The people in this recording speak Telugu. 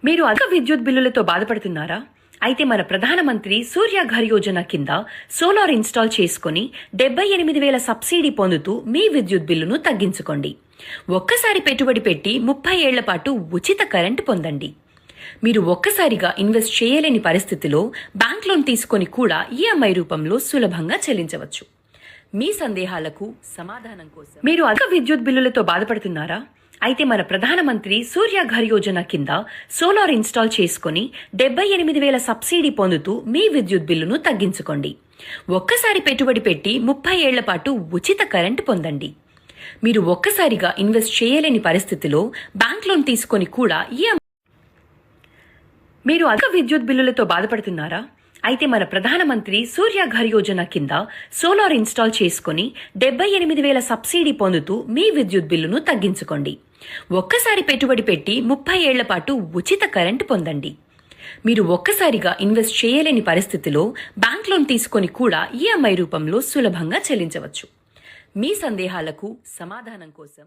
మీరు అధిక విద్యుత్ బిల్లులతో బాధపడుతున్నారా? అయితే మన ప్రధానమంత్రి సూర్య ఘర్ యోజన కింద సోలార్ ఇన్స్టాల్ చేసుకుని 78,000 సబ్సిడీ పొందుతూ మీ విద్యుత్ బిల్లును తగ్గించుకోండి. ఒక్కసారి పెట్టుబడి పెట్టి 30 ఏళ్ల పాటు ఉచిత కరెంటు పొందండి. మీరు ఒక్కసారిగా ఇన్వెస్ట్ చేయలేని పరిస్థితిలో బ్యాంక్ లోన్ తీసుకొని కూడా ఈఎంఐ రూపంలో సులభంగా చెల్లించవచ్చు. మీ సందేహాలకు సమాధానం కోసం మీరు అధిక విద్యుత్ బిల్లులతో బాధపడుతున్నారా? అయితే మన ప్రధానమంత్రి సూర్య ఘర్ యోజన కింద సోలార్ ఇన్స్టాల్ చేసుకుని 78,000 సబ్సిడీ పొందుతూ మీ విద్యుత్ బిల్లును తగ్గించుకోండి. ఒక్కసారి పెట్టుబడి పెట్టి 30 ఏళ్ల పాటు ఉచిత కరెంటు పొందండి. మీరు ఒక్కసారిగా ఇన్వెస్ట్ చేయలేని పరిస్థితిలో బ్యాంక్ లోన్ తీసుకొని కూడా మీరు అధిక విద్యుత్ బిల్లులతో బాధపడుతున్నారా? అయితే మన ప్రధానమంత్రి సూర్య ఘర్ యోజన కింద సోలార్ ఇన్స్టాల్ చేసుకుని 78,000 సబ్సిడీ పొందుతూ మీ విద్యుత్ బిల్లును తగ్గించుకోండి. ఒక్కసారి పెట్టుబడి పెట్టి 30 ఏళ్ల పాటు ఉచిత కరెంటు పొందండి. మీరు ఒక్కసారిగా ఇన్వెస్ట్ చేయలేని పరిస్థితిలో బ్యాంక్ లోన్ తీసుకొని కూడా ఈఎంఐ రూపంలో సులభంగా చెల్లించవచ్చు. మీ సందేహాలకు సమాధానం కోసం